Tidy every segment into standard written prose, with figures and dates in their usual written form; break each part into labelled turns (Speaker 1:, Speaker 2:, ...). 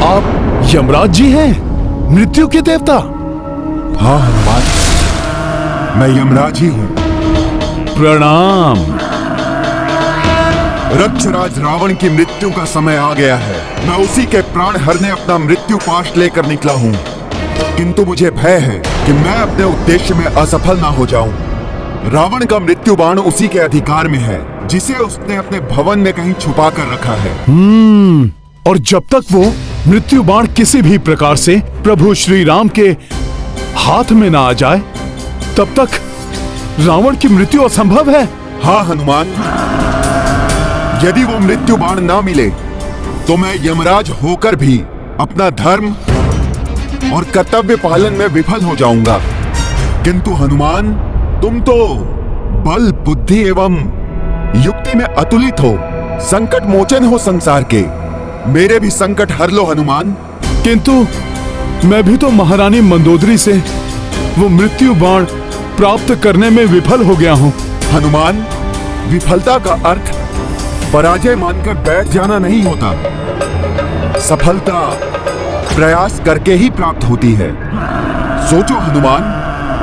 Speaker 1: आप यमराज जी हैं, मृत्यु के देवता?
Speaker 2: हाँ हनुमान, मैं यमराज ही हूँ।
Speaker 1: प्रणाम।
Speaker 2: रक्षराज रावण की मृत्यु का समय आ गया है। मैं उसी के प्राण हरने अपना मृत्यु पाश लेकर निकला हूँ, किंतु मुझे भय है कि मैं अपने उद्देश्य में असफल ना हो जाऊं। रावण का मृत्यु बाण उसी के अधिकार में है, जिसे उसने अपने भवन में कहीं छुपा कर रखा है।
Speaker 1: और जब तक वो मृत्यु बाण किसी भी प्रकार से प्रभु श्री राम के हाथ में ना आ जाए, तब तक रावण की मृत्यु असंभव है।
Speaker 2: हाँ हनुमान, यदि वो मृत्यु बाण ना मिले तो मैं यमराज होकर भी अपना धर्म और कर्तव्य पालन में विफल हो जाऊंगा। किंतु हनुमान, तुम तो बल, बुद्धि एवं युक्ति में अतुलित हो, संकट मोचन हो संसार के। मेरे भी संकट हर लो हनुमान।
Speaker 1: किंतु मैं भी तो महारानी मंदोदरी से वो मृत्यु बाण प्राप्त करने में विफल हो गया हूँ।
Speaker 2: हनुमान, विफलता का अर्थ पराजय मानकर बैठ जाना नहीं होता। सफलता प्रयास करके ही प्राप्त होती है। सोचो हनुमान,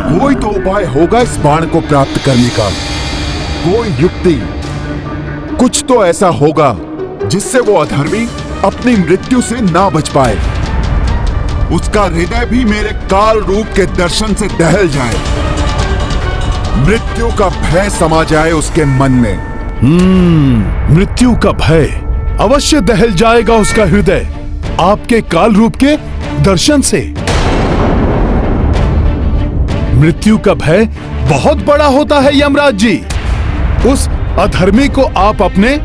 Speaker 2: कोई तो उपाय होगा इस बाण को प्राप्त करने का, कोई युक्ति, कुछ तो ऐसा होगा जिससे वो अधर्मी अपनी मृत्यु से ना बच पाए, उसका हृदय भी मेरे काल रूप के दर्शन से दहल जाए, मृत्यु का भय समा जाए उसके मन में।
Speaker 1: मृत्यु का भय अवश्य दहल जाएगा उसका हृदय आपके काल रूप के दर्शन से। मृत्यु का भय बहुत बड़ा होता है यमराज जी। उस अधर्मी को आप अपने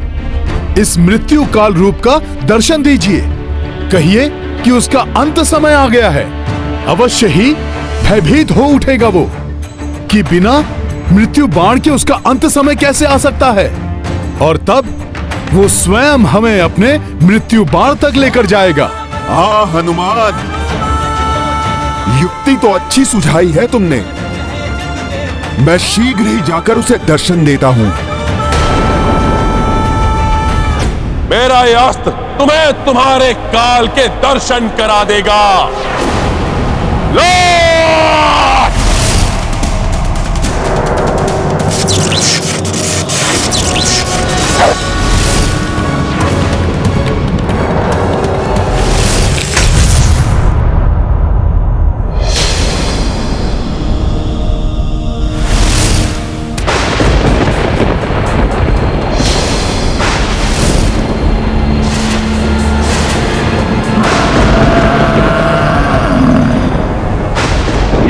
Speaker 1: इस मृत्यु काल रूप का दर्शन दीजिए। कहिए कि उसका अंत समय आ गया है। अवश्य ही भयभीत हो उठेगा वो कि बिना मृत्यु बाण के उसका अंत समय कैसे आ सकता है, और तब वो स्वयं हमें अपने मृत्यु बाण तक लेकर जाएगा।
Speaker 2: हाँ हनुमान, युक्ति तो अच्छी सुझाई है तुमने। मैं शीघ्र ही जाकर उसे दर्शन देता हूँ।
Speaker 3: मेरा यह अस्त्र तुम्हें तुम्हारे काल के दर्शन करा देगा। लो!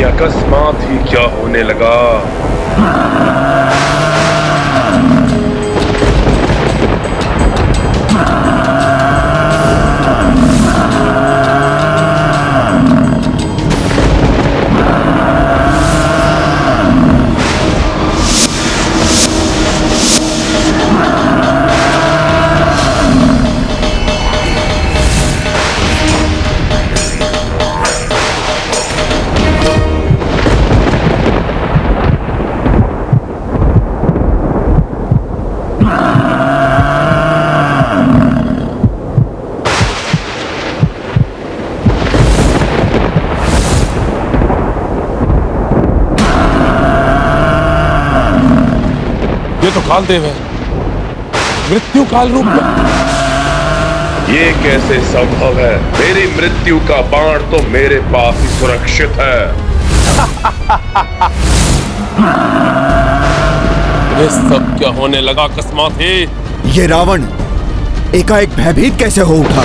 Speaker 3: अकस्मात ही क्या होने लगा। ये तो कालदेव है, मृत्यु काल रूप में।
Speaker 4: ये कैसे संभव है? मेरी मृत्यु का बाण तो मेरे पास ही सुरक्षित है।
Speaker 3: ये सब क्या होने लगा अकस्मात ही?
Speaker 5: ये रावण एकाएक भयभीत कैसे हो उठा?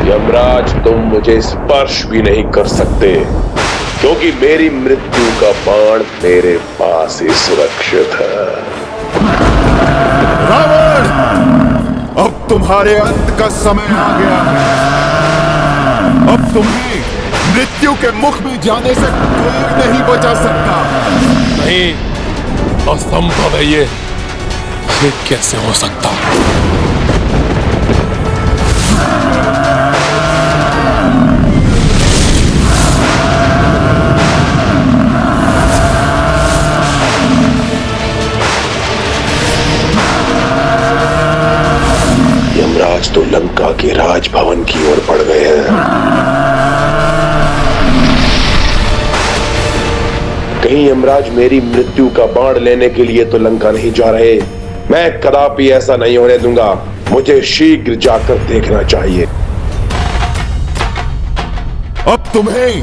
Speaker 4: यमराज, तुम मुझे स्पर्श भी नहीं कर सकते, क्योंकि मेरी मृत्यु का बाण मेरे पास ही सुरक्षित है।
Speaker 2: रावण, अब तुम्हारे अंत का समय आ गया है। अब तुम्हें मृत्यु के मुख में जाने से कोई नहीं बचा सकता।
Speaker 3: नहीं, असंभव है ये कैसे हो सकता?
Speaker 4: कहीं यमराज मेरी मृत्यु का बाण लेने के लिए तो लंका नहीं जा रहे। मैं कदापि ऐसा नहीं होने दूंगा। मुझे शीघ्र जाकर देखना चाहिए।
Speaker 2: अब तुम्हें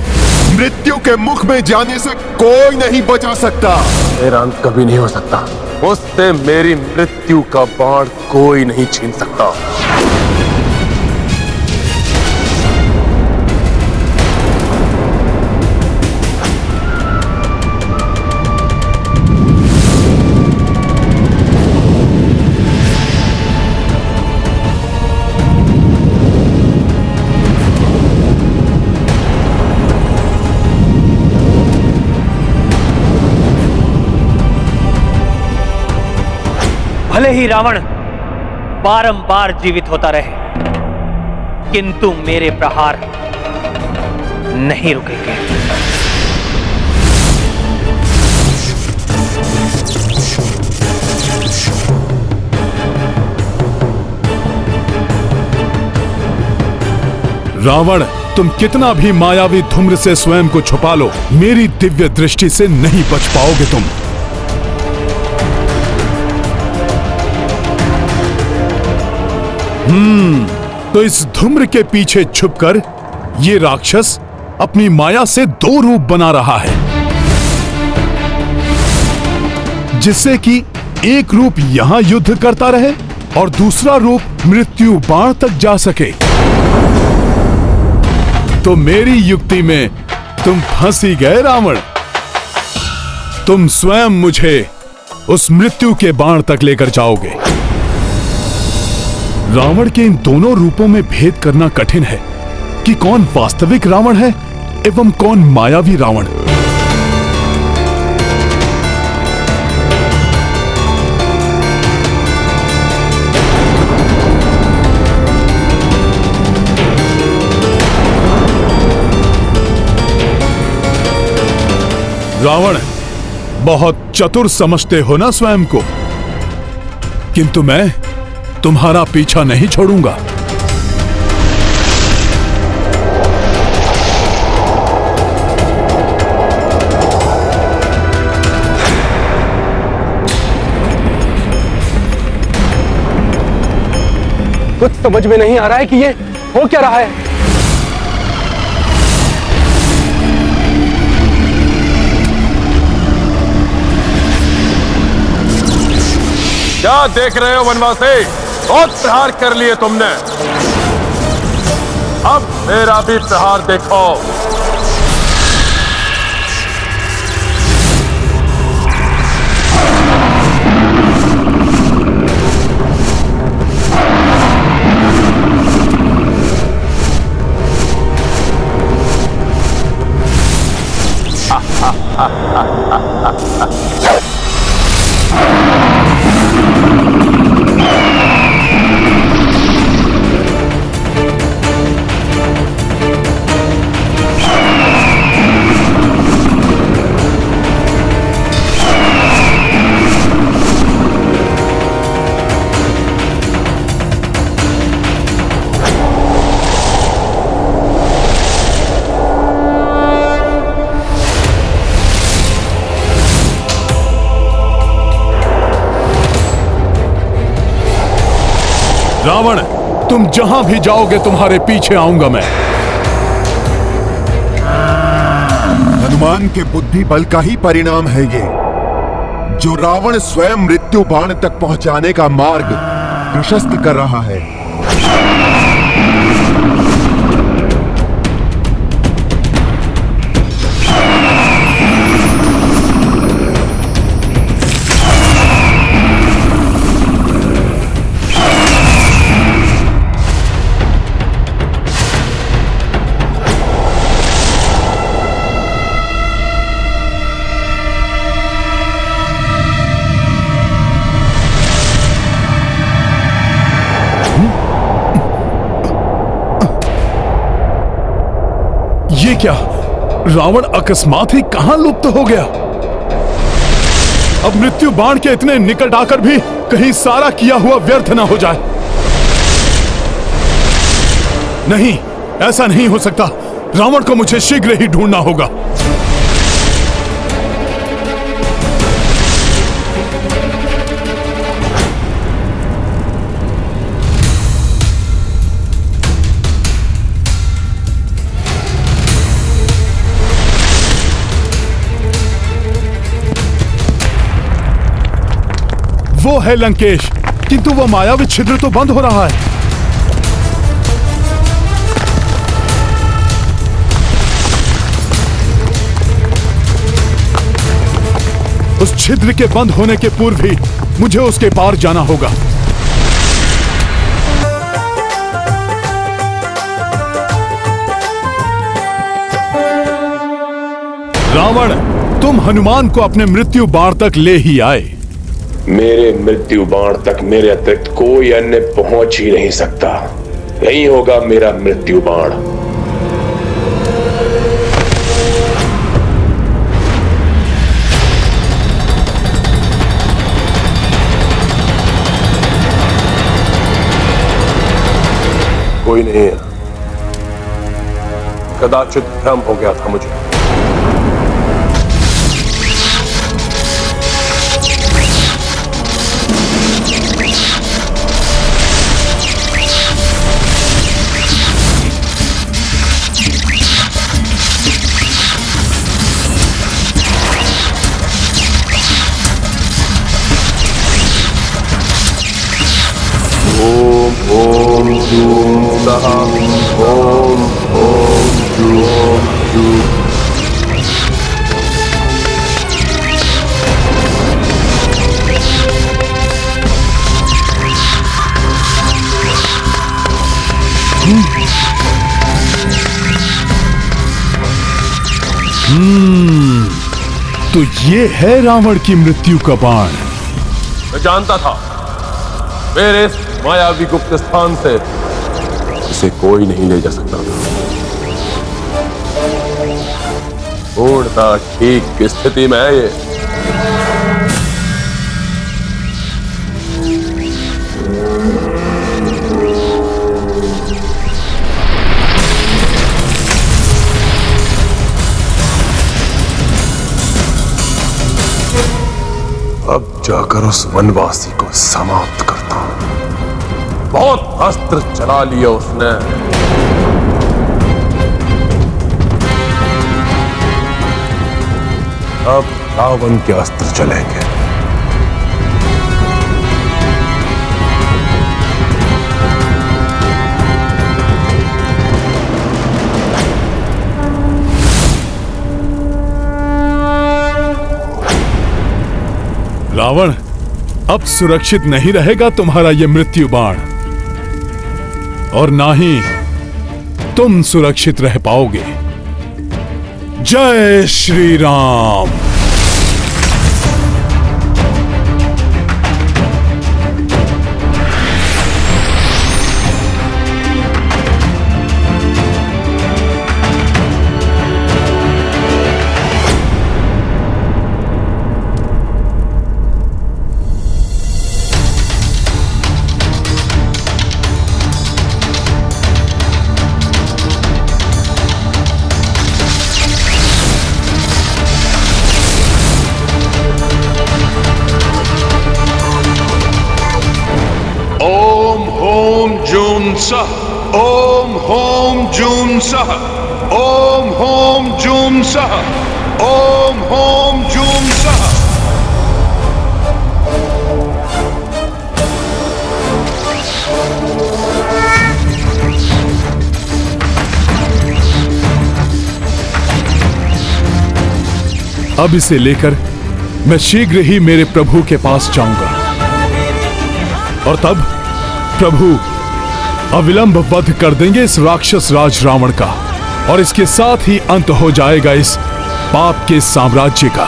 Speaker 2: मृत्यु के मुख में जाने से कोई नहीं बचा सकता।
Speaker 3: मेरा अंत कभी नहीं हो सकता। मुझसे मेरी मृत्यु का बाण कोई नहीं छीन सकता।
Speaker 6: भले ही रावण बारंबार जीवित होता रहे, किंतु मेरे प्रहार नहीं रुकेंगे।
Speaker 1: रावण, तुम कितना भी मायावी धूम्र से स्वयं को छुपा लो, मेरी दिव्य दृष्टि से नहीं बच पाओगे तुम। तो इस धूम्र के पीछे छुपकर ये राक्षस अपनी माया से दो रूप बना रहा है, जिससे कि एक रूप यहां युद्ध करता रहे और दूसरा रूप मृत्यु बाण तक जा सके। तो मेरी युक्ति में तुम फंस ही गए रावण। तुम स्वयं मुझे उस मृत्यु के बाण तक लेकर जाओगे। रावण के इन दोनों रूपों में भेद करना कठिन है कि कौन वास्तविक रावण है एवं कौन मायावी रावण। रावण, बहुत चतुर समझते हो ना स्वयं को, किंतु मैं तुम्हारा पीछा नहीं छोड़ूंगा।
Speaker 3: कुछ समझ में नहीं आ रहा है कि ये हो क्या रहा है। क्या देख रहे हो वनवासी? बहुत प्रहार कर लिए तुमने, अब मेरा भी प्रहार देखो।
Speaker 1: रावण, तुम जहां भी जाओगे तुम्हारे पीछे आऊंगा मैं।
Speaker 2: हनुमान के बुद्धि बल का ही परिणाम है ये, जो रावण स्वयं मृत्यु बाण तक पहुंचाने का मार्ग प्रशस्त कर रहा है।
Speaker 1: ये क्या? रावण अकस्मात ही कहां लुप्त हो गया? अब मृत्यु बाण के इतने निकट आकर भी कहीं सारा किया हुआ व्यर्थ ना हो जाए। नहीं, ऐसा नहीं हो सकता। रावण को मुझे शीघ्र ही ढूंढना होगा। वो है लंकेश, किंतु वो मायावी छिद्र तो बंद हो रहा है। उस छिद्र के बंद होने के पूर्व ही मुझे उसके पार जाना होगा। रावण, तुम हनुमान को अपने मृत्यु बाण तक ले ही आए।
Speaker 4: मेरे मृत्यु बाण तक मेरे अतिरिक्त कोई अन्य पहुंच ही नहीं सकता। यही होगा मेरा मृत्यु बाण।
Speaker 3: कोई नहीं है, कदाचित भ्रम हो गया था मुझे। ओम जूम सः ओम जूम जूम।
Speaker 1: तो ये है रावण की मृत्यु का बाण।
Speaker 3: मैं जानता था मेरे इस मायावी गुप्त स्थान से इसे कोई नहीं ले जा सकता था। पूर्णतः ठीक की स्थिति में है ये। अब जाकर उस वनवासी को समाप्त करता हूं। बहुत अस्त्र चला लिया उसने। अब रावण के अस्त्र चलेंगे।
Speaker 1: रावण, अब सुरक्षित नहीं रहेगा तुम्हारा ये मृत्यु बाण, और ना ही तुम सुरक्षित रह पाओगे। जय श्री राम।
Speaker 7: सः ओम होम जूम सः ओम होम जूम सः ओम होम जूम सः।
Speaker 1: अब इसे लेकर मैं शीघ्र ही मेरे प्रभु के पास जाऊंगा, और तब प्रभु अविलंब वध कर देंगे इस राक्षस राज रावण का, और इसके साथ ही अंत हो जाएगा इस पाप के साम्राज्य का।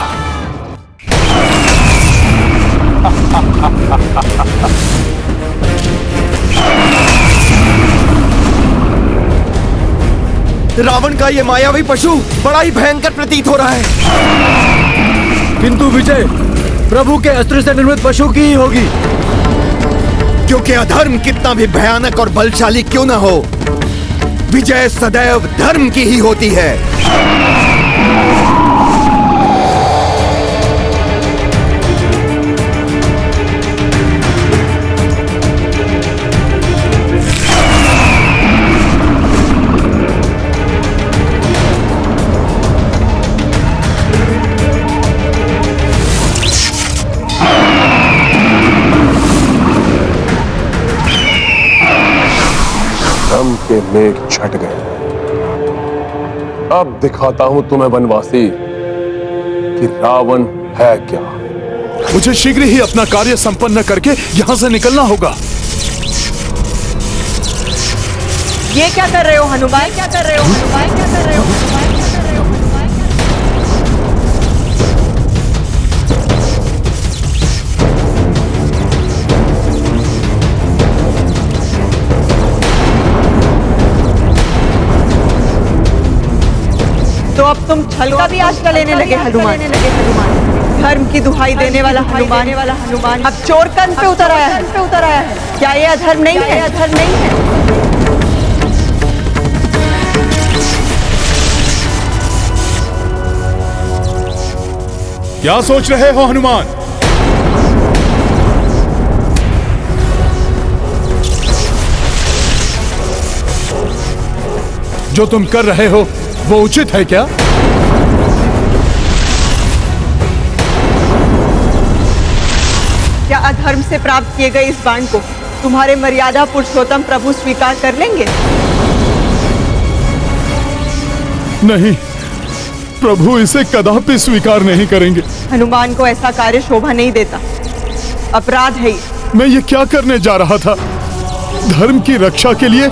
Speaker 5: रावण का ये मायावी पशु बड़ा ही भयंकर प्रतीत हो रहा है। किंतु विजय प्रभु के अस्त्र से निर्मित पशु की ही होगी, क्योंकि अधर्म कितना भी भयानक और बलशाली क्यों न हो, विजय सदैव धर्म की ही होती है।
Speaker 3: के मेघ छट गए। अब दिखाता हूं तुम्हें वनवासी कि रावण है क्या।
Speaker 1: मुझे शीघ्र ही अपना कार्य संपन्न करके यहाँ से निकलना होगा।
Speaker 8: ये क्या कर रहे हो हनुमान? क्या कर रहे हो हनुमान? क्या कर रहे हो हनुमान? क्या कर रहे हो हनुमान? तो अब तुम छल का भी आश्रय लेने लगे हनुमान। धर्म की दुहाई देने वाला हनुमान अब चोर कंध पे उतर आया है। क्या ये अधर्म नहीं है? अधर्म नहीं है।
Speaker 1: क्या सोच रहे हो हनुमान? जो तुम कर रहे हो वो उचित है क्या?
Speaker 8: क्या अधर्म से प्राप्त किए गए इस बाण को तुम्हारे मर्यादा पुरुषोत्तम प्रभु स्वीकार कर लेंगे?
Speaker 1: नहीं, प्रभु इसे कदापि स्वीकार नहीं करेंगे।
Speaker 8: हनुमान को ऐसा कार्य शोभा नहीं देता, अपराध है ये।
Speaker 1: मैं ये क्या करने जा रहा था? धर्म की रक्षा के लिए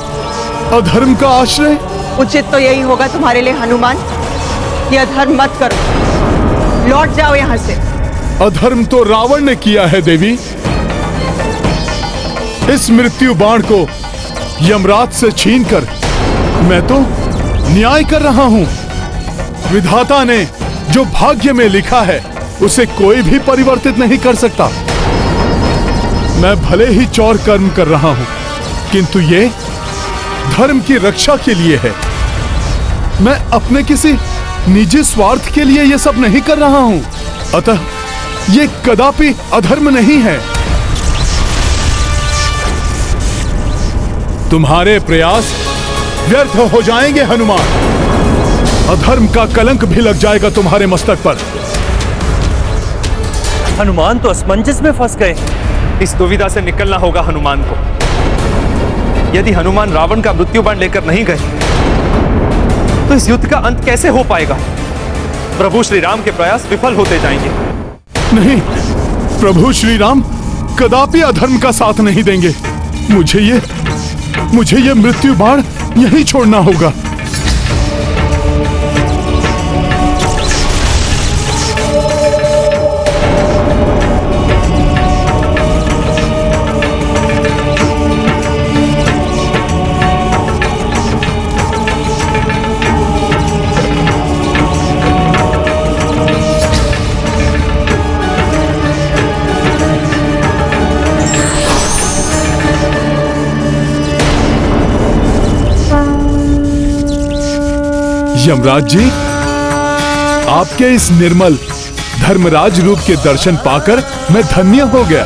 Speaker 1: अधर्म का आश्रय?
Speaker 8: उचित तो यही होगा तुम्हारे लिए हनुमान कि अधर्म मत करो, लौट जाओ यहाँ से।
Speaker 1: अधर्म तो रावण ने किया है देवी। इस मृत्यु बाण को यमराज से छीनकर मैं तो न्याय कर रहा हूं। विधाता ने जो भाग्य में लिखा है उसे कोई भी परिवर्तित नहीं कर सकता। मैं भले ही चौर कर्म कर रहा हूं, किंतु ये धर्म की रक्षा के लिए है। मैं अपने किसी निजी स्वार्थ के लिए ये सब नहीं कर रहा हूं। अतः ये कदापि अधर्म नहीं है। तुम्हारे प्रयास व्यर्थ हो जाएंगे हनुमान। अधर्म का कलंक भी लग जाएगा तुम्हारे मस्तक पर।
Speaker 6: हनुमान तो असमंजस में फंस गए। इस दुविधा से निकलना होगा हनुमान को। यदि हनुमान रावण का मृत्यु बाण लेकर नहीं गए तो इस युद्ध का अंत कैसे हो पाएगा? प्रभु श्री राम के प्रयास विफल होते जाएंगे।
Speaker 1: नहीं, प्रभु श्री राम कदापि अधर्म का साथ नहीं देंगे। मुझे ये मृत्यु बाण यहीं छोड़ना होगा। यमराज जी, आपके इस निर्मल धर्मराज रूप के दर्शन पाकर मैं धन्य हो गया।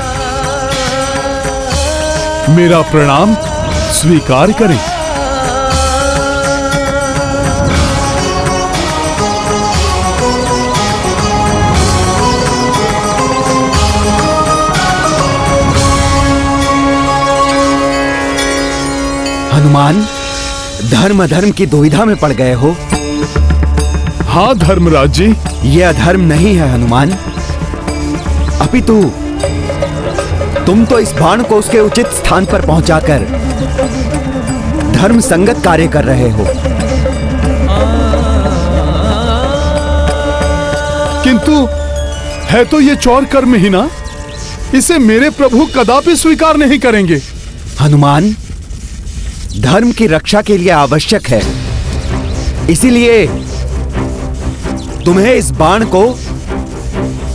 Speaker 1: मेरा प्रणाम स्वीकार करें।
Speaker 5: हनुमान, धर्म अधर्म की दुविधा में पड़ गए हो।
Speaker 1: हाँ धर्मराज जी।
Speaker 5: ये अधर्म नहीं है हनुमान, अपितु तुम तो इस बाण को उसके उचित स्थान पर पहुंचाकर धर्म संगत कार्य कर रहे हो।
Speaker 1: किंतु है तो ये चौर कर्म ही ना। इसे मेरे प्रभु कदापि स्वीकार नहीं करेंगे।
Speaker 5: हनुमान, धर्म की रक्षा के लिए आवश्यक है, इसीलिए तुम्हें इस बाण को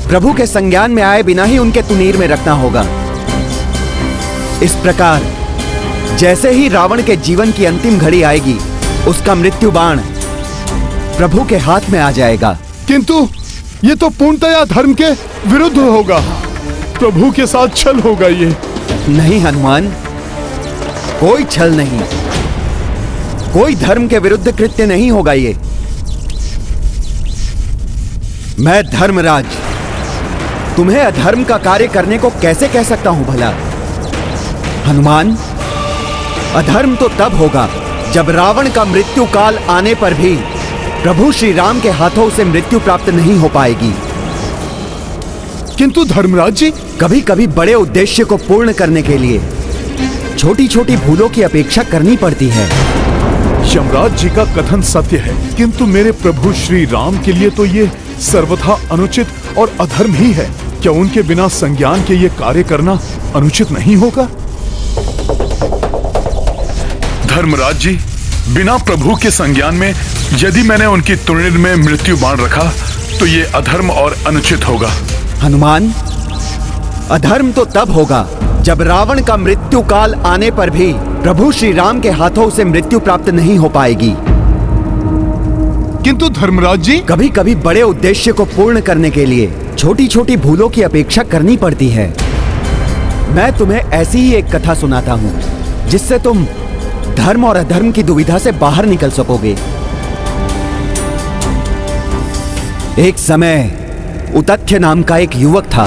Speaker 5: प्रभु के संज्ञान में आए बिना ही उनके तुनीर में रखना होगा। इस प्रकार जैसे ही रावण के जीवन की अंतिम घड़ी आएगी, उसका मृत्यु बाण प्रभु के हाथ में आ जाएगा।
Speaker 1: किंतु ये तो पूर्णतया धर्म के विरुद्ध होगा। प्रभु के साथ छल होगा ये।
Speaker 5: नहीं हनुमान, कोई छल नहीं, कोई धर्म के विरुद्ध कृत्य नहीं होगा ये। मैं धर्मराज तुम्हें अधर्म का कार्य करने को कैसे कह सकता हूं भला? हनुमान, अधर्म तो तब होगा जब रावण का मृत्यु काल आने पर भी प्रभु श्री राम के हाथों उसे मृत्यु प्राप्त नहीं हो पाएगी।
Speaker 1: किंतु धर्मराज जी,
Speaker 5: कभी कभी बड़े उद्देश्य को पूर्ण करने के लिए छोटी छोटी भूलों की अपेक्षा करनी पड़ती है।
Speaker 1: यमराज जी का कथन सत्य है, किंतु मेरे प्रभु श्री राम के लिए तो ये सर्वथा अनुचित और अधर्म ही है। क्या उनके बिना संज्ञान के ये कार्य करना अनुचित नहीं होगा? धर्मराज जी, बिना प्रभु के संज्ञान में यदि मैंने उनकी तुरंत में मृत्यु बाण रखा तो ये अधर्म और अनुचित होगा।
Speaker 5: हनुमान, अधर्म तो तब होगा जब रावण का मृत्यु काल आने पर भी प्रभु श्री राम के हाथों उसे मृत्यु प्राप्त नहीं हो पाएगी।
Speaker 1: किंतु धर्मराज जी,
Speaker 5: कभी कभी बड़े उद्देश्य को पूर्ण करने के लिए छोटी छोटी भूलों की अपेक्षा करनी पड़ती है। मैं तुम्हें ऐसी ही एक कथा सुनाता हूँ जिससे तुम धर्म और अधर्म की दुविधा से बाहर निकल सकोगे। एक समय उतथ्य नाम का एक युवक था।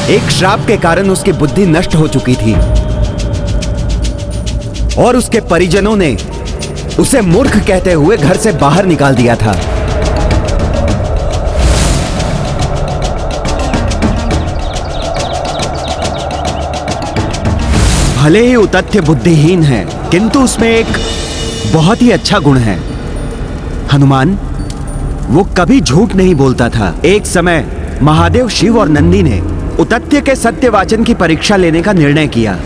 Speaker 5: एक श्राप के कारण उसकी बुद्धि नष्ट हो चुकी थी और उसके परिजनों ने उसे मूर्ख कहते हुए घर से बाहर निकाल दिया था। भले ही उतथ्य बुद्धिहीन है, किंतु उसमें एक बहुत ही अच्छा गुण है। हनुमान, वो कभी झूठ नहीं बोलता था। एक समय महादेव, शिव और नंदी ने उतथ्य के सत्यवाचन की परीक्षा लेने का निर्णय किया।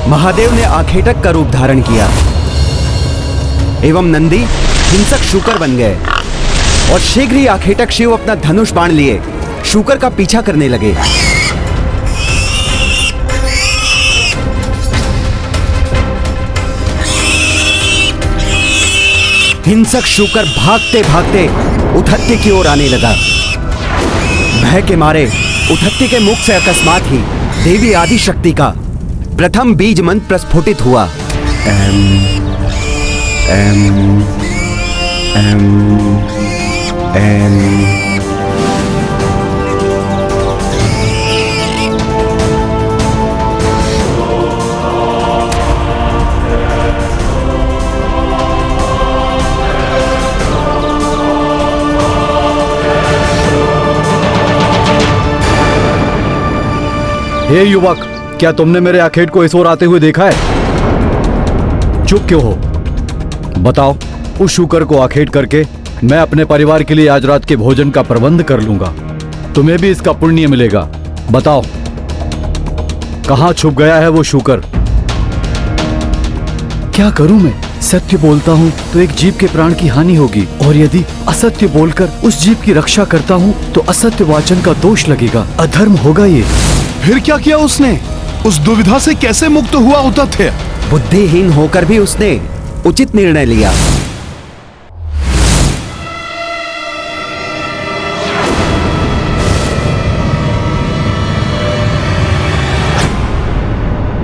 Speaker 5: महादेव ने आखेटक का रूप धारण किया एवं नंदी हिंसक शूकर बन गए और शीघ्र ही आखेटक शिव अपना धनुष बाण लिए शूकर का पीछा करने लगे। हिंसक शूकर भागते भागते उतथ्य की ओर आने लगा। भय के मारे उतथ्य के मुख से अकस्मात ही देवी आदिशक्ति का प्रथम बीज मंत्र प्रस्फुटित हुआ। एम एम एम एम।
Speaker 9: हे युवक, क्या तुमने मेरे आखेट को इस ओर आते हुए देखा है? चुप क्यों हो? बताओ। उस शूकर को आखेट करके मैं अपने परिवार के लिए आज रात के भोजन का प्रबंध कर लूंगा। तुम्हें भी इसका पुण्य मिलेगा। बताओ, कहां छुप गया है वो शूकर? क्या करूं मैं? सत्य बोलता हूं तो एक जीव के प्राण की हानि होगी, और यदि असत्य बोलकर उस जीव की रक्षा करता हूं तो असत्य वाचन का दोष लगेगा। अधर्म होगा ये।
Speaker 1: फिर क्या किया उसने? उस दुविधा से कैसे मुक्त हुआ उतथ्य?
Speaker 5: बुद्धिहीन होकर भी उसने उचित निर्णय लिया।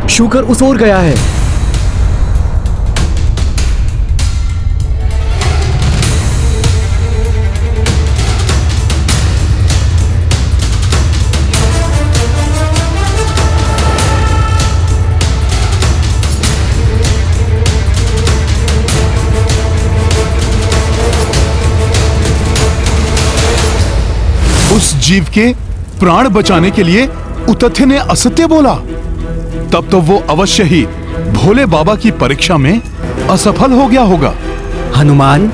Speaker 9: शूकर उस ओर गया है।
Speaker 1: उस जीव के प्राण बचाने के लिए उतथ्य ने असत्य बोला, तब तो वो अवश्य ही भोले बाबा की परीक्षा में असफल हो गया होगा।
Speaker 5: हनुमान,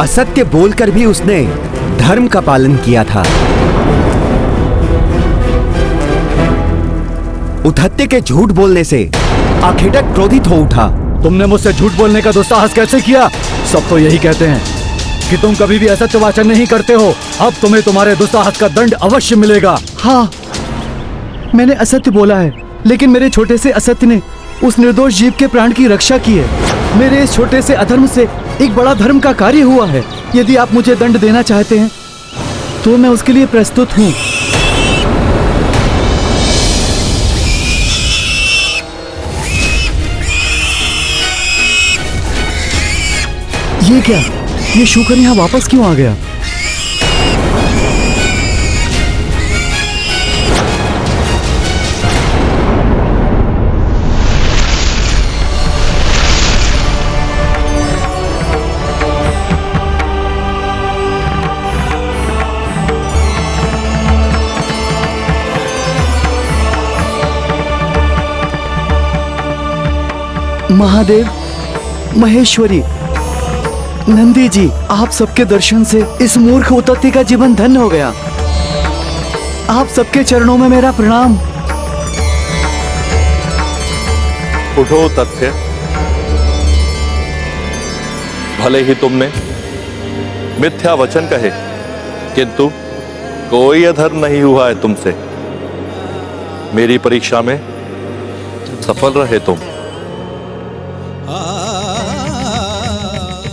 Speaker 5: असत्य बोलकर भी उसने धर्म का पालन किया था। उतथ्य के झूठ बोलने से आखेटक क्रोधित हो उठा।
Speaker 9: तुमने मुझसे झूठ बोलने का दुस्साहस कैसे किया? सब तो यही कहते हैं कि तुम कभी भी असत्य वाचन नहीं करते हो। अब तुम्हें तुम्हारे दुस्साहस का दंड अवश्य मिलेगा। हाँ, मैंने असत्य बोला है, लेकिन मेरे छोटे से असत्य ने उस निर्दोष जीव के प्राण की रक्षा की है। मेरे इस छोटे से अधर्म से एक बड़ा धर्म का कार्य हुआ है। यदि आप मुझे दंड देना चाहते हैं तो मैं उसके लिए प्रस्तुत हूं। ये क्या? ये शूकर यहाँ वापस क्यों आ गया? महादेव, महेश्वरी, नंदी जी, आप सबके दर्शन से इस मूर्ख उतत्ती का जीवन धन्य हो गया। आप सबके चरणों में मेरा प्रणाम।
Speaker 3: उठो तथ्य, भले ही तुमने मिथ्या वचन कहे, किंतु कोई अधर्म नहीं हुआ है तुमसे। मेरी परीक्षा में सफल रहे तुम।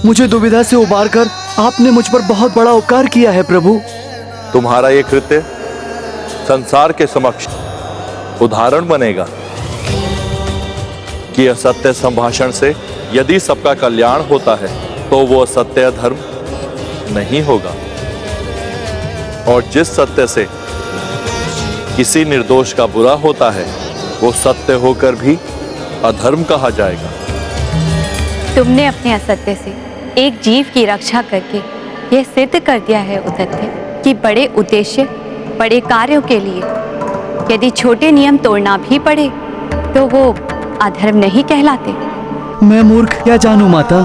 Speaker 9: मुझे दुविधा से उबारकर आपने मुझ पर बहुत बड़ा उपकार किया है प्रभु।
Speaker 3: तुम्हारा ये कृत्य संसार के समक्ष उदाहरण बनेगा कि असत्य संभाषण से यदि सबका कल्याण होता है तो वो असत्य धर्म नहीं होगा, और जिस सत्य से किसी निर्दोष का बुरा होता है वो सत्य होकर भी अधर्म कहा जाएगा।
Speaker 10: तुमने अपने असत्य से एक जीव की रक्षा करके यह सिद्ध कर दिया है उतत्य कि बड़े उद्देश्य, बड़े कार्यों के लिए यदि छोटे नियम तोड़ना भी पड़े तो वो अधर्म नहीं कहलाते।
Speaker 9: मैं मूर्ख क्या जानूं माता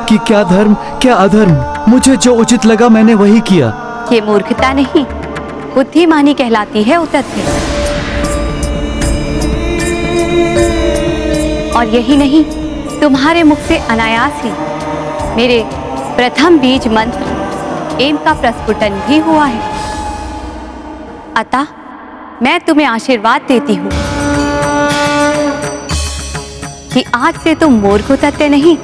Speaker 9: कि क्या धर्म क्या अधर्म। मुझे जो उचित लगा मैंने वही किया।
Speaker 10: ये मूर्खता नहीं, बुद्धिमानी कहलाती है उतत्य। और यही नहीं, तुम्हारे मुख से अनायास ही मेरे प्रथम बीज मंत्र एम का प्रस्फुटन भी हुआ है। अतः मैं तुम्हें आशीर्वाद देती हूँ कि आज से तुम मूर्ख उतत्य नहीं,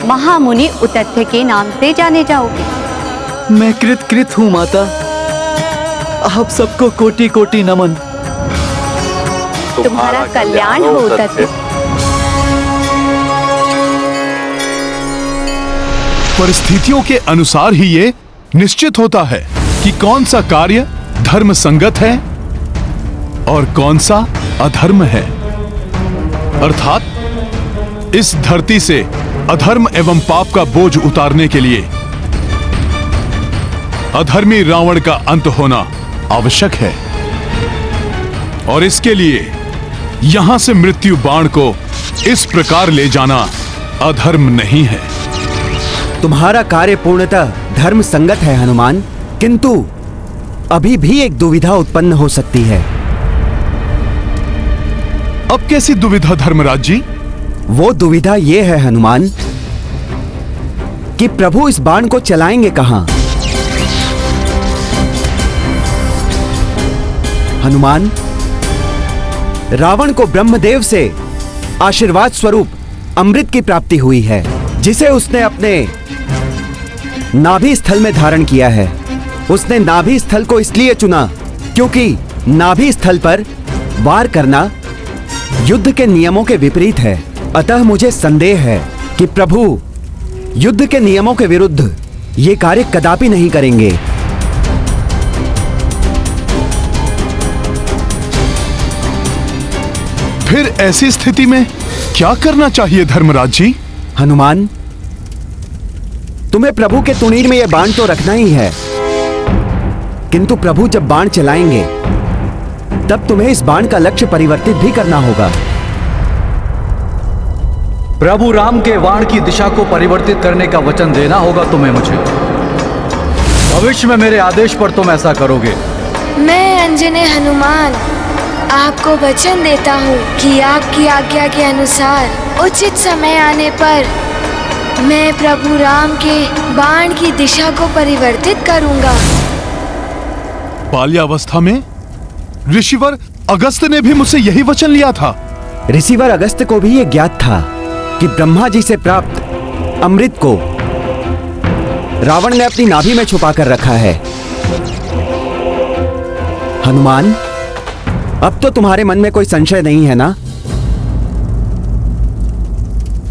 Speaker 10: महामुनि उतत्य के नाम से जाने जाओगे।
Speaker 9: मैं कृत हूँ माता। आप सबको कोटि कोटि नमन।
Speaker 10: तुम्हारा कल्याण हो उतत्य।
Speaker 1: परिस्थितियों के अनुसार ही ये निश्चित होता है कि कौन सा कार्य धर्म संगत है और कौन सा अधर्म है। अर्थात इस धरती से अधर्म एवं पाप का बोझ उतारने के लिए अधर्मी रावण का अंत होना आवश्यक है, और इसके लिए यहां से मृत्यु बाण को इस प्रकार ले जाना अधर्म नहीं है।
Speaker 5: तुम्हारा कार्य पूर्णतः धर्म संगत है हनुमान, किंतु अभी भी एक दुविधा उत्पन्न हो सकती है।
Speaker 1: अब कैसी दुविधा धर्मराज जी?
Speaker 5: वो दुविधा ये है हनुमान कि प्रभु इस बाण को चलाएंगे कहां? हनुमान, रावण को ब्रह्मदेव से आशीर्वाद स्वरूप अमृत की प्राप्ति हुई है, जिसे उसने अपने नाभि स्थल में धारण किया है। उसने नाभि स्थल को इसलिए चुना क्योंकि नाभि स्थल पर वार करना युद्ध के नियमों के विपरीत है। अतः मुझे संदेह है कि प्रभु युद्ध के नियमों के विरुद्ध ये कार्य कदापि नहीं करेंगे।
Speaker 1: फिर ऐसी स्थिति में क्या करना चाहिए धर्मराज जी?
Speaker 5: हनुमान, तुम्हें प्रभु के तुणीर में यह बाण तो रखना ही है, किंतु प्रभु जब बाण चलाएंगे तब तुम्हें इस बाण का लक्ष्य परिवर्तित भी करना होगा।
Speaker 9: प्रभु राम के बाण की दिशा को परिवर्तित करने का वचन देना होगा तुम्हें मुझे। भविष्य में मेरे आदेश पर तुम ऐसा करोगे।
Speaker 11: मैं अंजने हनुमान आपको वचन देता हूँ कि आपकी आज्ञा के अनुसार उचित समय आने पर मैं प्रभु राम के बाण की दिशा को परिवर्तित करूंगा।
Speaker 1: बाल्यावस्था में ऋषिवर अगस्त ने भी मुझसे यही वचन लिया था।
Speaker 5: ऋषिवर अगस्त को भी ये ज्ञात था कि ब्रह्मा जी से प्राप्त अमृत को रावण ने अपनी नाभि में छुपा कर रखा है। हनुमान, अब तो तुम्हारे मन में कोई संशय नहीं है ना?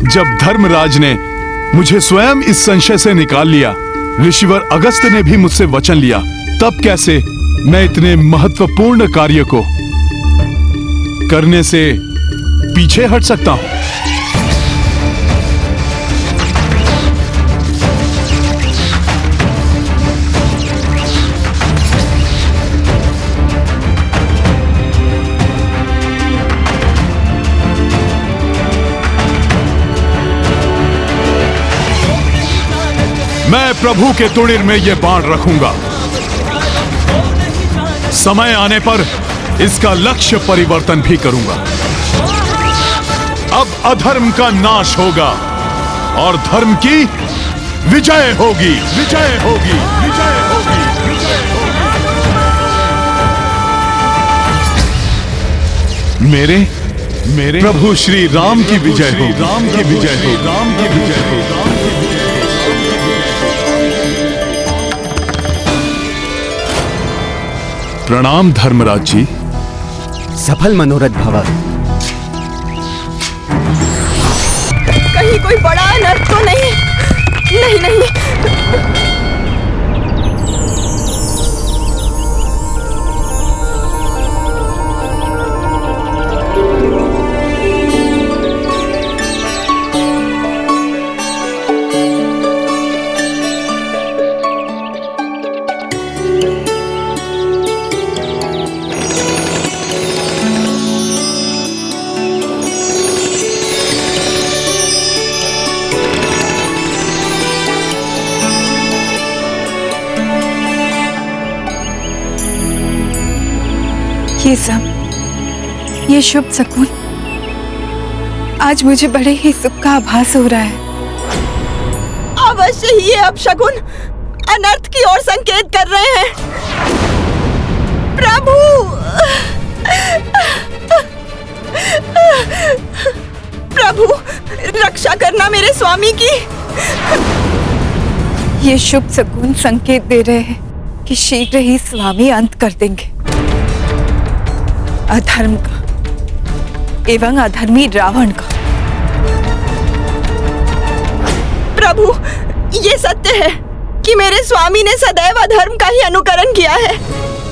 Speaker 1: जब धर्मराज ने मुझे स्वयं इस संशय से निकाल लिया, ऋषिवर अगस्त्य ने भी मुझसे वचन लिया, तब कैसे मैं इतने महत्वपूर्ण कार्य को करने से पीछे हट सकता हूं? मैं प्रभु के तुड़िर में यह बाण रखूंगा। समय आने पर इसका लक्ष्य परिवर्तन भी करूंगा। अब अधर्म का नाश होगा और धर्म की विजय होगी, विजय होगी, विजय होगी, विजय होगी। मेरे प्रभु श्री राम की विजय हो, राम की विजय हो, राम की विजय हो, राम की विजय हो। प्रणाम धर्मराज जी।
Speaker 5: सफल मनोरथ भव।
Speaker 8: कहीं कोई बड़ा अनर्थ तो नहीं? नहीं नहीं।
Speaker 12: ये शुभ शकुन, आज मुझे बड़े ही सुख का आभास हो रहा है।
Speaker 8: अवश्य ही ये अपशकुन अनर्थ की ओर संकेत कर रहे हैं। प्रभु, प्रभु रक्षा करना मेरे स्वामी की।
Speaker 12: ये शुभ शकुन संकेत दे रहे हैं कि शीघ्र ही स्वामी अंत कर देंगे अधर्म का एवं अधर्मी रावण का।
Speaker 8: प्रभु, ये सत्य है कि मेरे स्वामी ने सदैव अधर्म का ही अनुकरण किया है,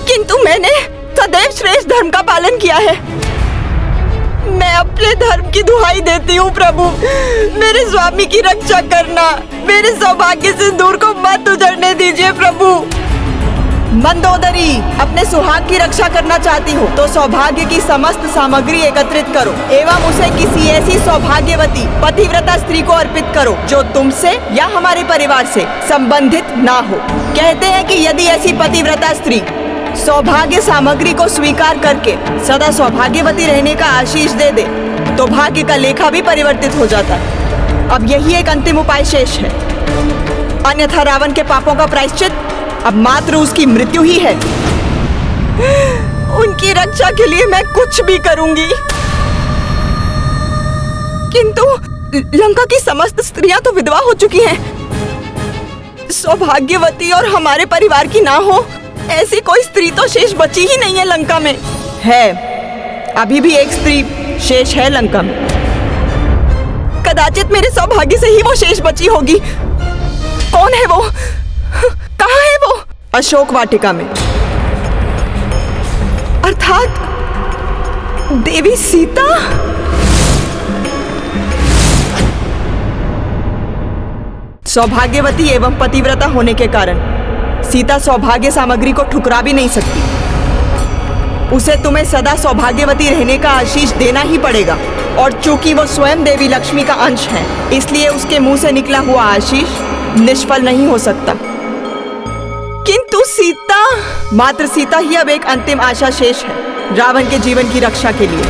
Speaker 8: किंतु मैंने सदैव श्रेष्ठ धर्म का पालन किया है। मैं अपने धर्म की दुहाई देती हूँ प्रभु, मेरे स्वामी की रक्षा करना, मेरे सौभाग्य सिंदूर को मत उजड़ने दीजिए प्रभु। मंदोदरी, अपने सुहाग की रक्षा करना चाहती हो तो सौभाग्य की समस्त सामग्री एकत्रित करो एवं उसे किसी ऐसी सौभाग्यवती पतिव्रता स्त्री को अर्पित करो जो तुमसे या हमारे परिवार से संबंधित ना हो। कहते हैं कि यदि ऐसी पतिव्रता स्त्री सौभाग्य सामग्री को स्वीकार करके सदा सौभाग्यवती रहने का आशीष दे दे तो भाग्य का लेखा भी परिवर्तित हो जाता है। अब यही एक अंतिम उपाय शेष है, अन्यथा रावण के पापों का प्रायश्चित अब मात्र उसकी मृत्यु ही है। उनकी रक्षा के लिए मैं कुछ भी करूंगी, किंतु लंका की समस्त स्त्रियां तो विधवा हो चुकी हैं। सौभाग्यवती और हमारे परिवार की ना हो ऐसी कोई स्त्री तो शेष बची ही नहीं है लंका में। है, अभी भी एक स्त्री शेष है लंका में। कदाचित मेरे सौभाग्य से ही वो शेष बची होगी। कौन है वो? कहाँ है वो? अशोक वाटिका में, अर्थात देवी सीता। सौभाग्यवती एवं पतिव्रता होने के कारण सीता सौभाग्य सामग्री को ठुकरा भी नहीं सकती। उसे तुम्हें सदा सौभाग्यवती रहने का आशीष देना ही पड़ेगा, और चूंकि वो स्वयं देवी लक्ष्मी का अंश है, इसलिए उसके मुंह से निकला हुआ आशीष निष्फल नहीं हो सकता। किंतु सीता, मात्र सीता ही अब एक अंतिम आशा शेष है रावण के जीवन की रक्षा के लिए।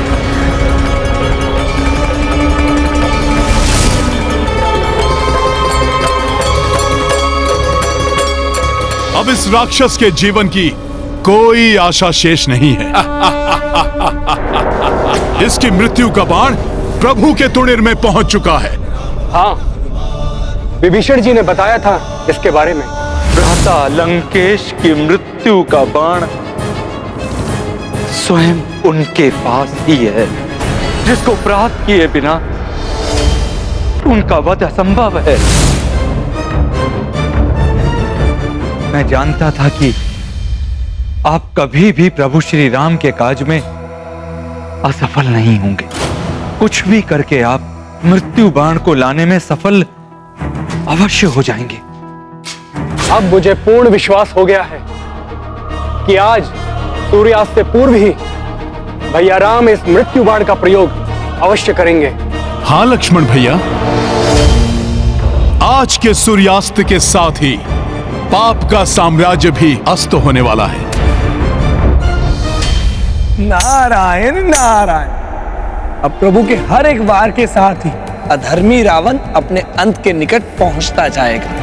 Speaker 1: अब इस राक्षस के जीवन की कोई आशा शेष नहीं है। इसकी मृत्यु का बाण प्रभु के तुड़िर में पहुंच चुका है।
Speaker 13: हाँ, विभीषण जी ने बताया था
Speaker 5: इसके बारे में।
Speaker 6: भ्राता लंकेश की मृत्यु का बाण स्वयं उनके पास ही है, जिसको प्राप्त किए बिना उनका वध असंभव है। मैं जानता था कि आप कभी भी प्रभु श्री राम के काज में असफल नहीं होंगे। कुछ भी करके आप मृत्यु बाण को लाने में सफल अवश्य हो जाएंगे।
Speaker 5: अब मुझे पूर्ण विश्वास हो गया है कि आज सूर्यास्त से पूर्व ही भैया राम इस मृत्यु बाण का प्रयोग अवश्य करेंगे।
Speaker 1: हाँ लक्ष्मण भैया, आज के सूर्यास्त के साथ ही पाप का साम्राज्य भी अस्त होने वाला है।
Speaker 13: नारायण नारायण। अब प्रभु के हर एक वार के साथ ही अधर्मी रावण अपने अंत के निकट पहुंचता जाएगा।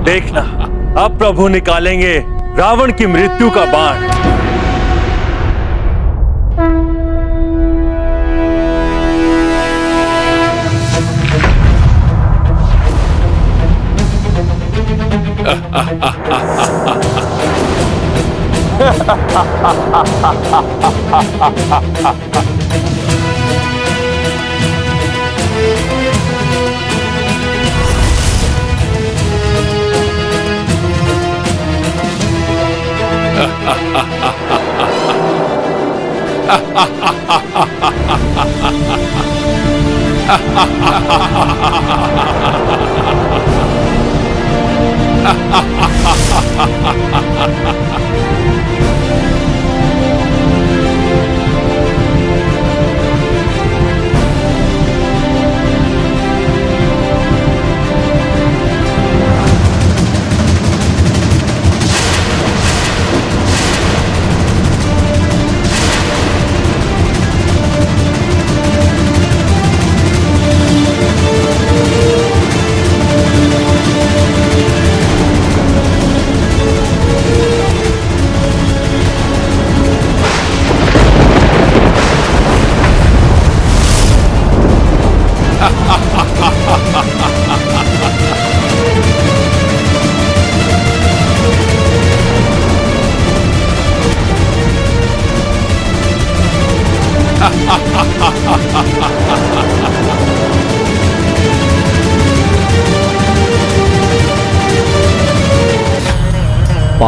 Speaker 6: देखना, अब प्रभु निकालेंगे रावण की मृत्यु का बाण।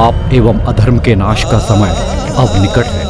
Speaker 9: पाप एवं अधर्म के नाश का समय अब निकट है।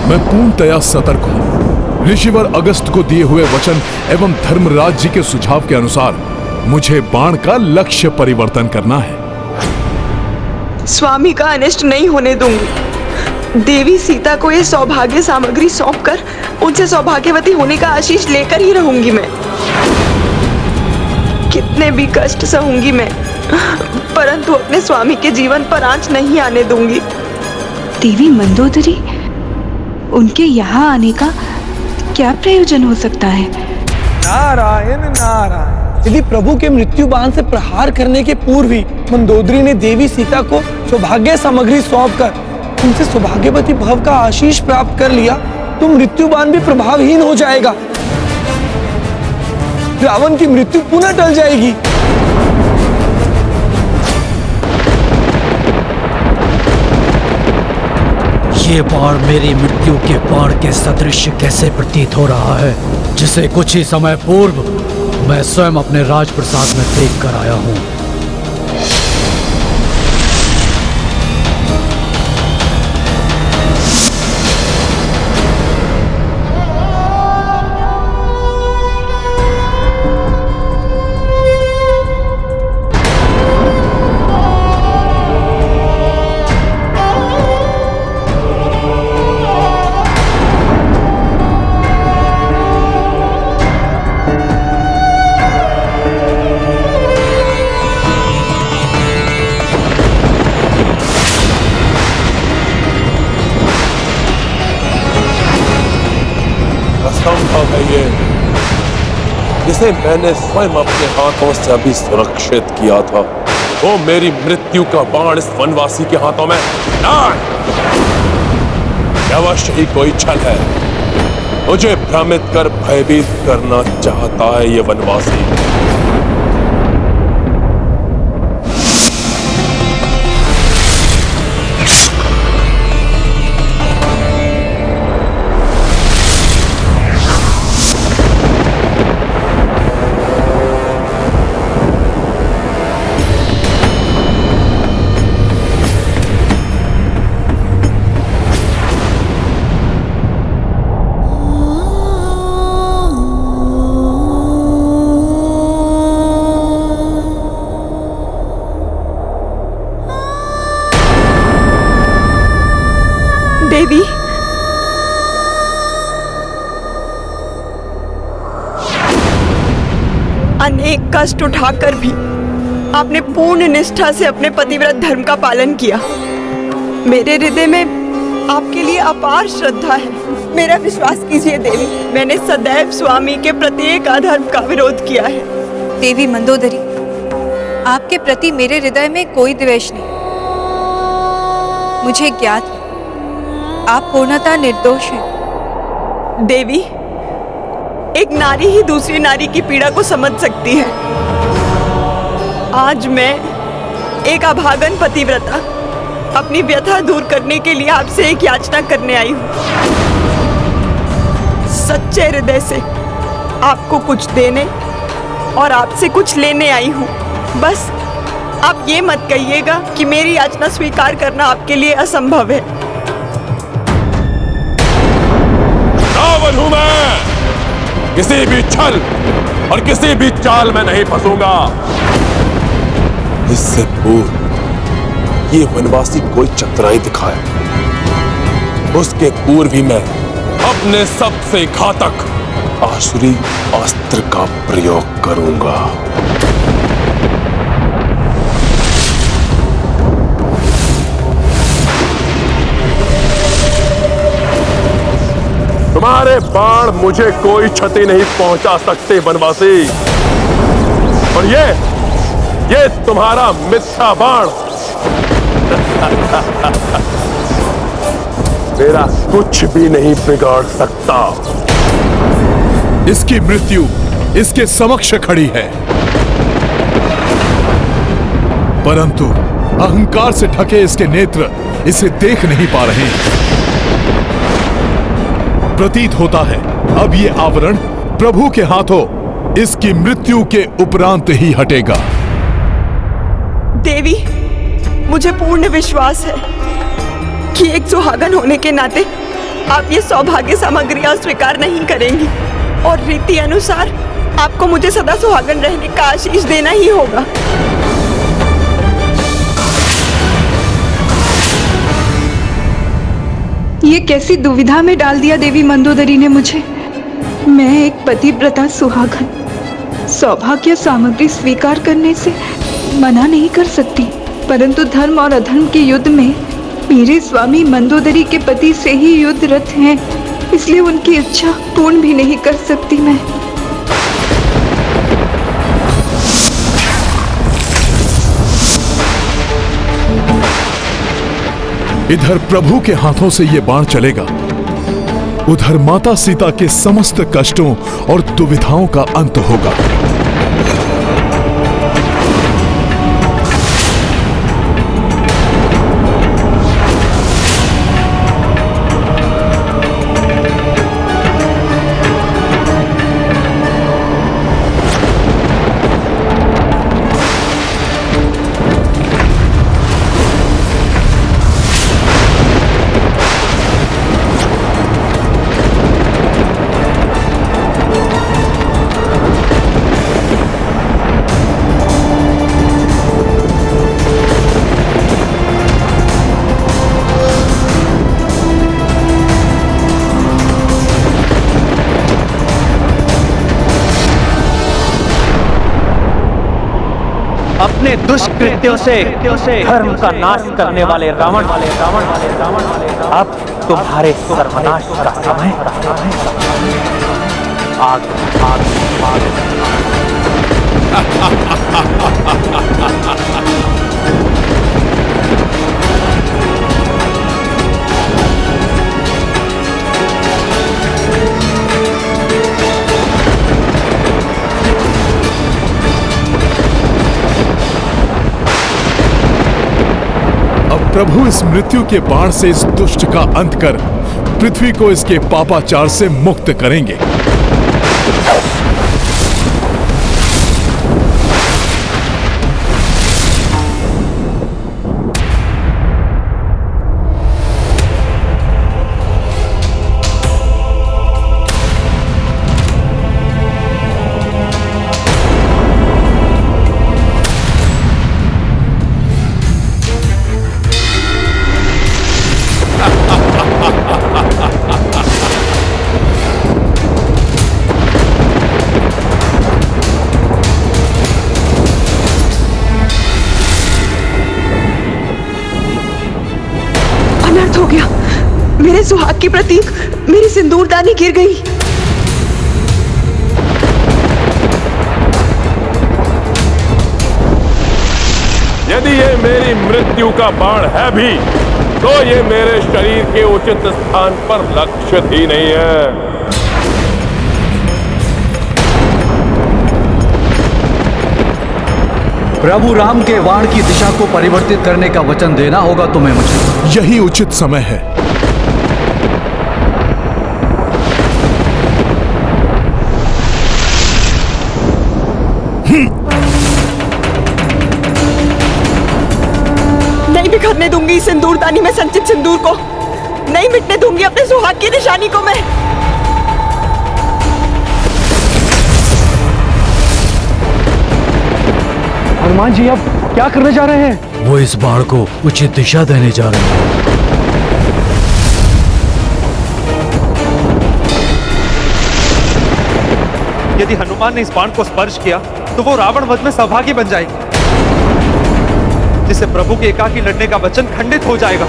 Speaker 1: मैं पूर्णतया सतर्क हूं। ऋषिवर अगस्त को दिए हुए वचन एवं धर्मराज जी के सुझाव के अनुसार मुझे बाण का लक्ष्य परिवर्तन करना है।
Speaker 8: स्वामी का अनिष्ट नहीं होने दूंगी। देवी सीता को ये सौभाग्य सामग्री सौंपकर उनसे सौभाग्यवती होने का आशीष लेकर ही रहूंगी मैं। कितने भी कष्ट सहूंगी मैं, परंतु अपने स्वामी के जीवन पर आंच नहीं आने दूंगी।
Speaker 12: देवी मंदोदरी, उनके यहाँ आने का क्या प्रयोजन हो सकता है?
Speaker 13: नारायण नारायण। यदि प्रभु के मृत्यु बाण से प्रहार करने के पूर्व ही मंदोदरी ने देवी सीता को सौभाग्य सामग्री सौंपकर उनसे सौभाग्यवती भव का आशीष प्राप्त कर लिया तो मृत्यु बाण भी प्रभावहीन हो जाएगा। रावण की मृत्यु पुनः टल जाएगी।
Speaker 9: ये बाण मेरी मृत्यु के बाण के सदृश कैसे प्रतीत हो रहा है, जिसे कुछ ही समय पूर्व मैं स्वयं अपने राजप्रसाद में देख कर आया हूं।
Speaker 4: संभव है ये, जिसे मैंने स्वयं अपने हाथों से अभी सुरक्षित किया था, वो मेरी मृत्यु का बाण इस वनवासी के हाथों में अवश्य ही कोई छल है। मुझे भ्रमित कर भयभीत करना चाहता है ये वनवासी।
Speaker 8: अनेक कष्ट उठाकर भी आपने पूर्ण निष्ठा से अपने पतिव्रत धर्म का पालन किया। मेरे हृदय में आपके लिए अपार श्रद्धा है। मेरा विश्वास कीजिए देवी, मैंने सदैव स्वामी के प्रत्येक अधर्म का विरोध किया है।
Speaker 14: देवी मंदोदरी, आपके प्रति मेरे हृदय में कोई द्वेष नहीं। मुझे ज्ञात है आप पूर्णतः निर्दोष हैं।
Speaker 8: देवी, एक नारी ही दूसरी नारी की पीड़ा को समझ सकती है। आज मैं एक अभागन पतिव्रता अपनी व्यथा दूर करने के लिए आपसे एक याचना करने आई हूँ। सच्चे हृदय से आपको कुछ देने और आपसे कुछ लेने आई हूँ। बस आप ये मत कहिएगा कि मेरी याचना स्वीकार करना आपके लिए असंभव है।
Speaker 4: रावण हूं मैं, किसी भी छल और किसी भी चाल में नहीं फंसूंगा। इससे पूर्व ये वनवासी कोई चतुराई दिखाए, उसके पूर्व ही मैं अपने सबसे घातक आसुरी अस्त्र का प्रयोग करूंगा। तुम्हारे बाण मुझे कोई क्षति नहीं पहुंचा सकते वनवासी, और ये तुम्हारा मिथ्या बाण मेरा कुछ भी नहीं बिगाड़ सकता।
Speaker 1: इसकी मृत्यु इसके समक्ष खड़ी है, परंतु अहंकार से ढके इसके नेत्र इसे देख नहीं पा रहे। प्रतीत होता है अब ये आवरण प्रभु के हाथों इसकी मृत्यु के उपरांत ही हटेगा।
Speaker 8: देवी, मुझे पूर्ण विश्वास है कि एक सुहागन होने के नाते आप ये सौभाग्य सामग्रियां स्वीकार नहीं करेंगी, और रीति अनुसार आपको मुझे सदा सुहागन रहने का आशीष देना ही होगा।
Speaker 12: ये कैसी दुविधा में डाल दिया देवी मंदोदरी ने मुझे। मैं एक पतिव्रता सुहागन सौभाग्य सामग्री स्वीकार करने से मना नहीं कर सकती, परंतु धर्म और अधर्म के युद्ध में मेरे स्वामी मंदोदरी के पति से ही युद्धरत हैं, इसलिए उनकी इच्छा पूर्ण भी नहीं कर सकती मैं।
Speaker 1: इधर प्रभु के हाथों से ये बाण चलेगा, उधर माता सीता के समस्त कष्टों और दुविधाओं का अंत होगा।
Speaker 15: अपने दुष्कृत्यों से धर्म का नाश करने वाले रावण अब तुम्हारे सर्वनाश का समय आ
Speaker 1: प्रभु इस मृत्यु के बाण से इस दुष्ट का अंत कर पृथ्वी को इसके पापाचार से मुक्त करेंगे।
Speaker 8: सिंदूरदानी गिर गई।
Speaker 4: यदि ये मेरी मृत्यु का बाण है भी, तो ये मेरे शरीर के उचित स्थान पर लक्षित ही नहीं है।
Speaker 9: प्रभु राम के वाण की दिशा को परिवर्तित करने का वचन देना होगा तुम्हें मुझे।
Speaker 1: यही उचित समय है।
Speaker 8: नहीं बिखरने दूंगी इस सिंदूरदानी में संचित सिंदूर को। नहीं मिटने दूंगी अपने सुहाग की निशानी को मैं।
Speaker 13: हनुमान जी अब क्या करने जा रहे हैं?
Speaker 9: वो इस बाण को उचित दिशा देने जा रहे हैं।
Speaker 6: यदि हनुमान ने इस बाण को स्पर्श किया तो वो रावण वध में सौभाग्य बन जाएगी, जिससे प्रभु के एकाकी लड़ने का वचन खंडित हो जाएगा।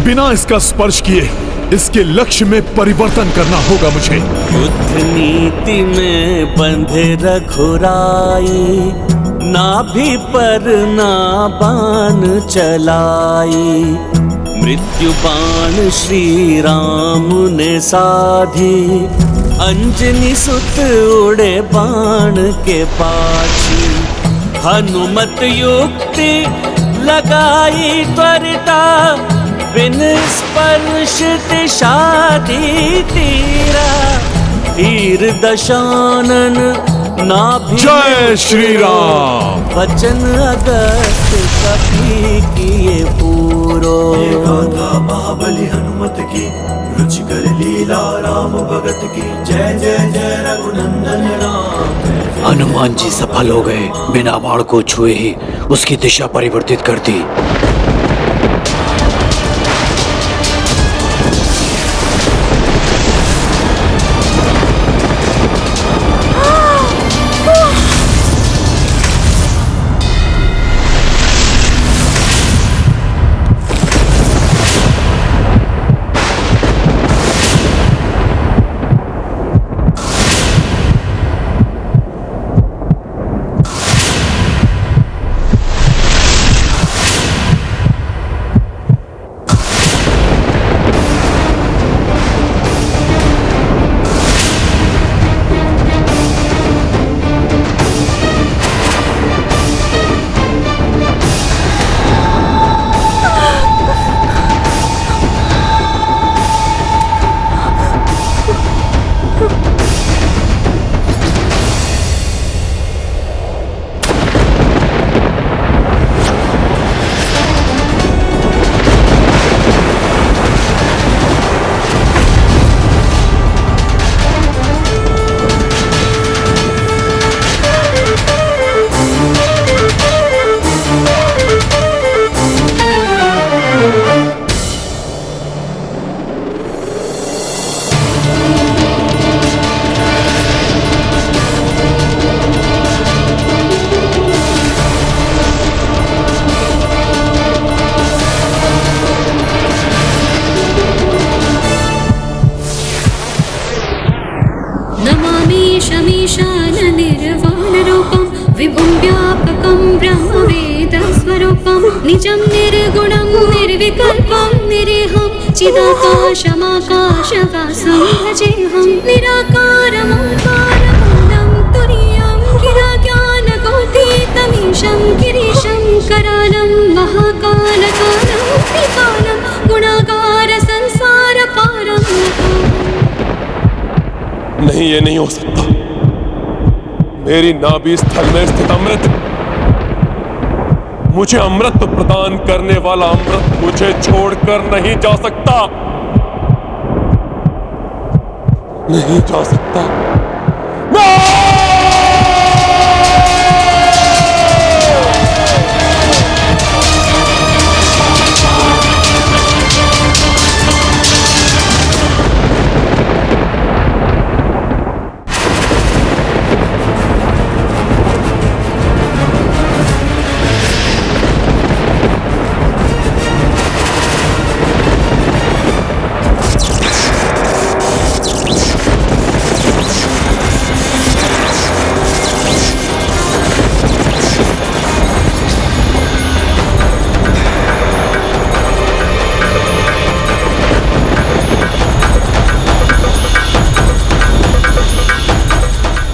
Speaker 1: बिना इसका स्पर्श किए इसके लक्ष्य में परिवर्तन करना होगा मुझे।
Speaker 16: युद्ध नीति में बंधे रघुराई, नाभि पर ना बाण चलाई। मृत्यु बाण श्री राम ने साधी, अंजनी सुत उड़े बाण के पाछी। हनुमत युक्ति लगाई त्वरिता, बिन स्पर्श दिशा दी तीरा। तीर दशानन नाभि
Speaker 1: जय श्री राम।
Speaker 16: वचन अगस्त कभी किए पूरो।
Speaker 17: गाथा महाबली हनुमत की, रुचिकर लीला राम भगत की। जय जय जय रघुनंदन राम।
Speaker 9: हनुमान जी सफल हो गए। बिना बाण को छुए ही उसकी दिशा परिवर्तित कर दी।
Speaker 18: निजं निर्गुणं निर्विकल्पं निरीहं चिदाकाशमाकाशवासं भजेऽहं निराकारमोङ्कारमूलं तुरीयं गिराज्ञानगोतीतमीशं गिरीशं करालं महाकालकालं त्रिकालं गुणागार संसारपारं।
Speaker 4: नहीं, ये नहीं हो सकता। मेरी नाभि स्थल में स्थित अमृत, मुझे अमृत प्रदान करने वाला अमृत मुझे छोड़कर नहीं जा सकता, नहीं जा सकता।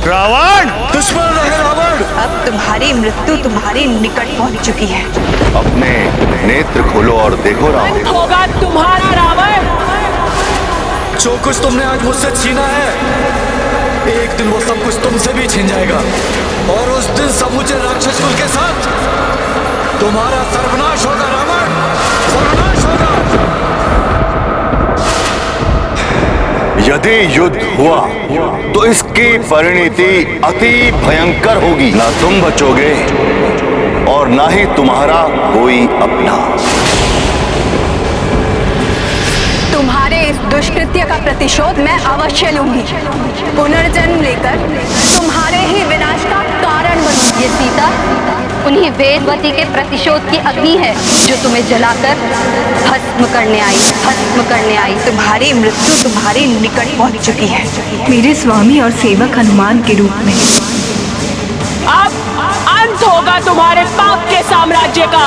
Speaker 5: रावण! दुश्मन रहे रावण!
Speaker 14: अब तुम्हारी मृत्यु तुम्हारे निकट पहुंच चुकी है।
Speaker 19: अपने नेत्र खोलो और देखो रावण।
Speaker 14: होगा तुम्हारा रावण।
Speaker 5: जो कुछ तुमने आज मुझसे छीना है, एक दिन वो सब कुछ तुमसे भी छीन जाएगा, और उस दिन समूचे राक्षस कुल के साथ तुम्हारा सर्वनाश होगा रावण, सर्वनाश होगा।
Speaker 19: यदि युद्ध हुआ तो इसकी परिणति अति भयंकर होगी। ना तुम बचोगे और ना ही तुम्हारा कोई अपना।
Speaker 10: तुम्हारे इस दुष्कृत्य का प्रतिशोध मैं अवश्य लूंगी। पुनर्जन्म लेकर तुम्हारे ही विनाश का कारण बनूंगी। ये सीता उन्हीं वेदवती के प्रतिशोध की अग्नि है जो तुम्हें जलाकर भस्म करने आई।
Speaker 14: तुम्हारी मृत्यु तुम्हारे निकट पहुंच चुकी है,
Speaker 12: मेरे स्वामी और सेवक हनुमान के रूप में।
Speaker 14: अब अंत होगा तुम्हारे पाप के साम्राज्य का,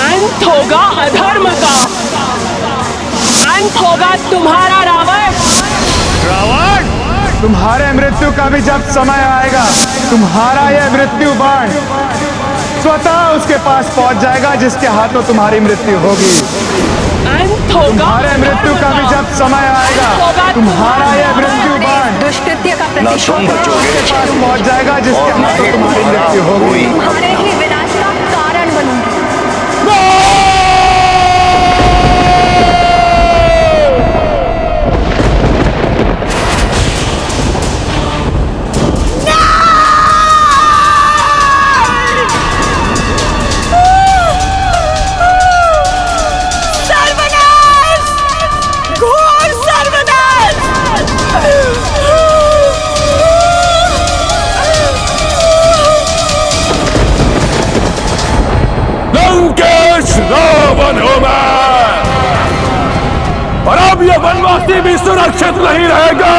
Speaker 14: अंत होगा अधर्म का, अंत होगा तुम्हारा रावण।
Speaker 5: रावण! तुम्हारे मृत्यु का भी जब समय आएगा, तुम्हारा यह मृत्यु बाण स्वतः उसके पास पहुंच जाएगा जिसके हाथों तुम्हारी मृत्यु होगी।
Speaker 14: अंत होगा
Speaker 5: तुम्हारे मृत्यु का भी जब समय आएगा, तुम्हारा यह मृत्यु बाण
Speaker 10: दुष्कृत्य का
Speaker 19: प्रतिशोध
Speaker 5: उसके पास पहुंच जाएगा जिसके हाथों तुम्हारी मृत्यु होगी।
Speaker 10: तुम्हारे ही विनाश का कारण बनूंगी।
Speaker 4: रावण हूं मैं, और अब यह वनवासी भी सुरक्षित नहीं रहेगा।